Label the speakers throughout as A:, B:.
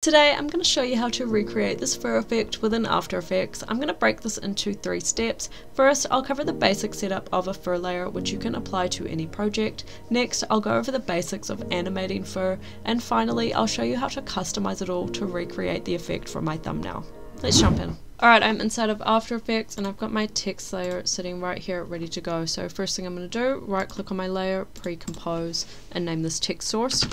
A: Today I'm going to show you how to recreate this fur effect within After Effects. I'm going to break this into 3 steps. First, I'll cover the basic setup of a fur layer, which you can apply to any project. Next, I'll go over the basics of animating fur, and finally I'll show you how to customize it all to recreate the effect for my thumbnail. Let's jump in. Alright, I'm inside of After Effects and I've got my text layer sitting right here ready to go. So first thing I'm going to do, right click on my layer, pre-compose, and name this text source.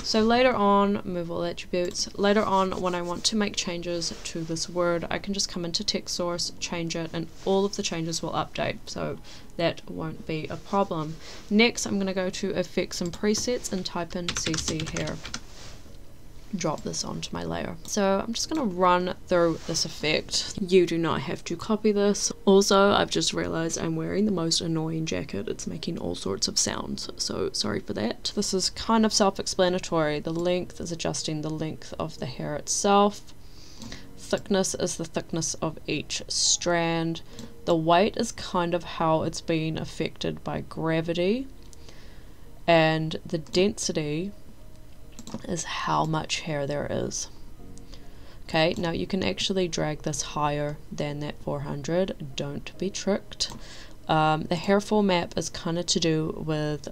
A: So later on, move all attributes, later on when I want to make changes to this word, I can just come into text source, change it, and all of the changes will update, so that won't be a problem. Next, I'm going to go to Effects and Presets and type in CC Hair. Drop this onto my layer. So I'm just going to run through this effect. You do not have to copy this. Also, I've just realized I'm wearing the most annoying jacket. It's making all sorts of sounds, so sorry for that. This is kind of self-explanatory. The length is adjusting the length of the hair itself. Thickness is the thickness of each strand. The weight is kind of how it's being affected by gravity. And the density is how much hair there is. Okay, now you can actually drag this higher than that 400. Don't be tricked. The hair fall map is kind of to do with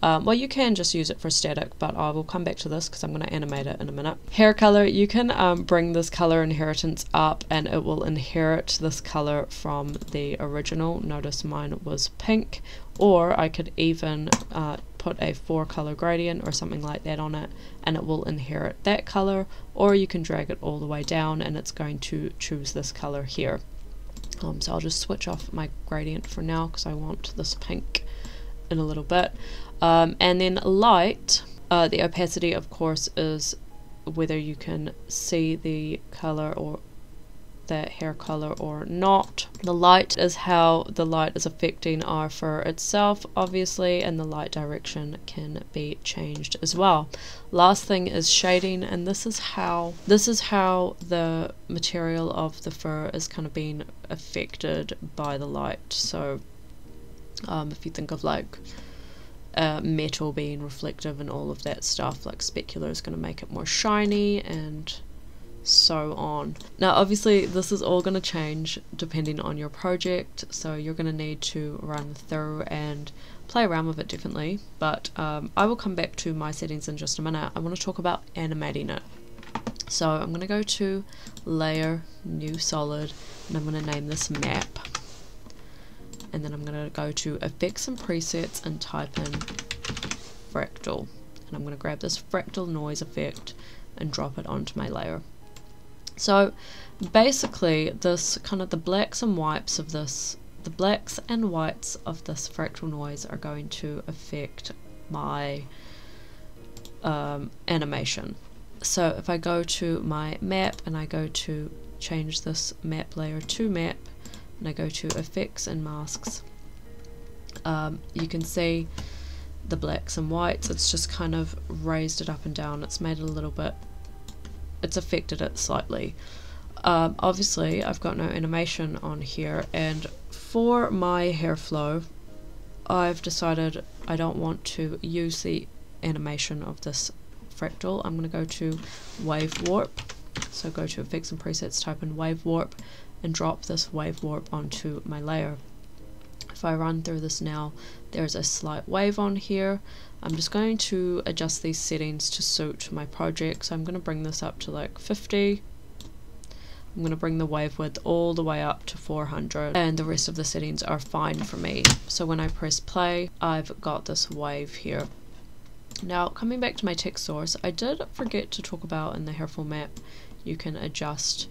A: well, you can just use it for static, but I will come back to this because I'm going to animate it in a minute. Hair color, you can bring this color inheritance up and it will inherit this color from the original. Notice mine was pink, or I could even put a 4-color gradient or something like that on it and it will inherit that color, or you can drag it all the way down and it's going to choose this color here. So I'll just switch off my gradient for now because I want this pink in a little bit. And then light, the opacity of course is whether you can see the color or the hair color or not. The light is how the light is affecting our fur itself, obviously, and the light direction can be changed as well. Last thing is shading, and this is how the material of the fur is kind of being affected by the light. So if you think of like metal being reflective and all of that stuff, like specular is going to make it more shiny and so on. Now obviously this is all going to change depending on your project, so you're going to need to run through and play around with it differently, but I will come back to my settings in just a minute. I want to talk about animating it. So I'm going to go to Layer, New Solid, and I'm going to name this Map. And then I'm going to go to Effects and Presets and type in Fractal. And I'm going to grab this fractal noise effect and drop it onto my layer. So basically this kind of the blacks and whites of this fractal noise are going to affect my animation. So if I go to my map and I go to change this map layer to map, and I go to effects and masks, you can see the blacks and whites. It's just kind of raised it up and down. It's made it a little bit, it's affected it slightly. Obviously I've got no animation on here, and for my hair flow I've decided I don't want to use the animation of this fractal. I'm going to go to wave warp, so go to effects and presets, type in wave warp, and drop this wave warp onto my layer. If I run through this now, there's a slight wave on here. I'm just going to adjust these settings to suit my project. So I'm going to bring this up to like 50. I'm going to bring the wave width all the way up to 400, and the rest of the settings are fine for me. So when I press play, I've got this wave here. Now coming back to my text source, I did forget to talk about in the hairful map, you can adjust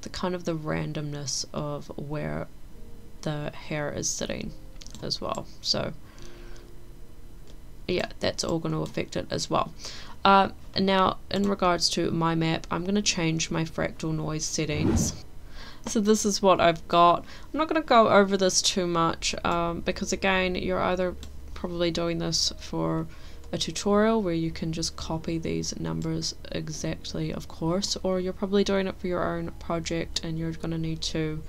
A: the kind of the randomness of where the hair is sitting as well. So yeah, that's all going to affect it as well. Now in regards to my map, I'm going to change my fractal noise settings. So this is what I've got. I'm not going to go over this too much because again, you're either probably doing this for a tutorial where you can just copy these numbers exactly, of course, or you're probably doing it for your own project and you're going to need to,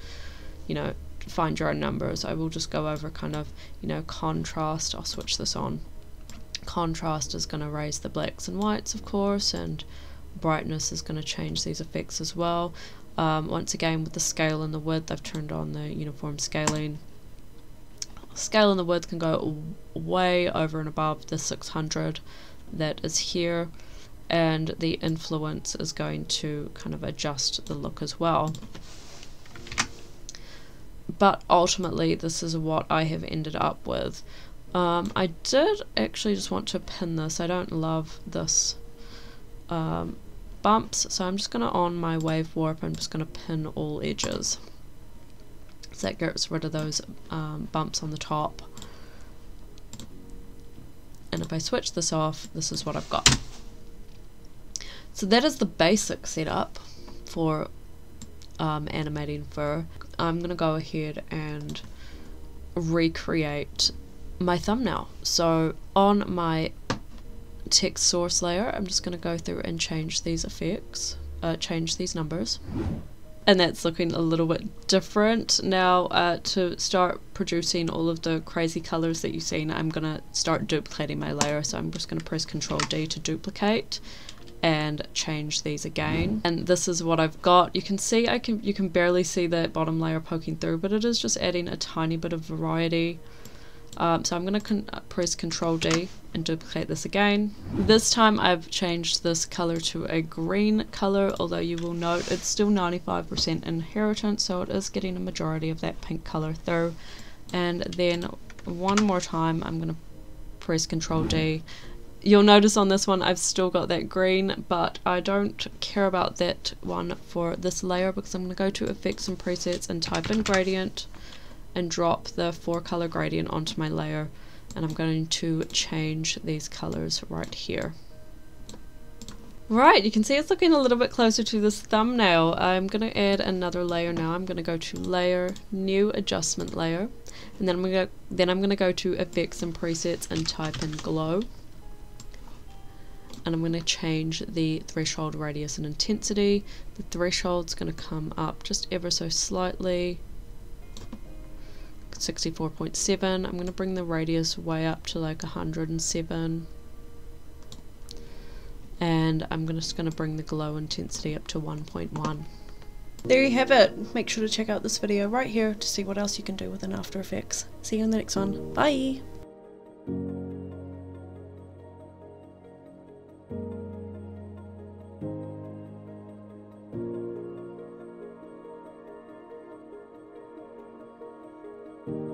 A: you know, find your own numbers. I will just go over kind of, you know, contrast. I'll switch this on. contrast is going to raise the blacks and whites, of course, and brightness is going to change these effects as well. Once again, with the scale and the width, I've turned on the uniform scaling. Scale and the width can go way over and above the 600 that is here, and the influence is going to kind of adjust the look as well. But ultimately, this is what I have ended up with. I did actually just want to pin this. I don't love this bumps, so I'm just going to, on my wave warp, I'm just going to pin all edges. So that gets rid of those bumps on the top. And if I switch this off, this is what I've got. So that is the basic setup for animating fur. I'm going to go ahead and recreate my thumbnail. So on my text source layer, I'm just going to go through and change these effects, change these numbers. And that's looking a little bit different. Now to start producing all of the crazy colors that you've seen, I'm going to start duplicating my layer. So I'm just going to press Ctrl D to duplicate and change these again, and this is what I've got. You can see you can barely see the bottom layer poking through, but it is just adding a tiny bit of variety. So I'm going to press Ctrl D and duplicate this again. This time I've changed this color to a green color, although you will note it's still 95% inheritance, so it is getting a majority of that pink color through. And then one more time I'm going to press Ctrl D. You'll notice on this one I've still got that green, but I don't care about that one for this layer because I'm going to go to effects and presets and type in gradient and drop the 4-color gradient onto my layer, and I'm going to change these colors right here. Right, you can see it's looking a little bit closer to this thumbnail. I'm going to add another layer now. I'm going to go to layer, new adjustment layer, and then I'm going to go to effects and presets and type in glow. And I'm going to change the threshold, radius and intensity. The threshold's going to come up just ever so slightly, 64.7. I'm going to bring the radius way up to like 107, and I'm just going to bring the glow intensity up to 1.1. There you have it. Make sure to check out this video right here to see what else you can do within After Effects. See you in the next one. Bye!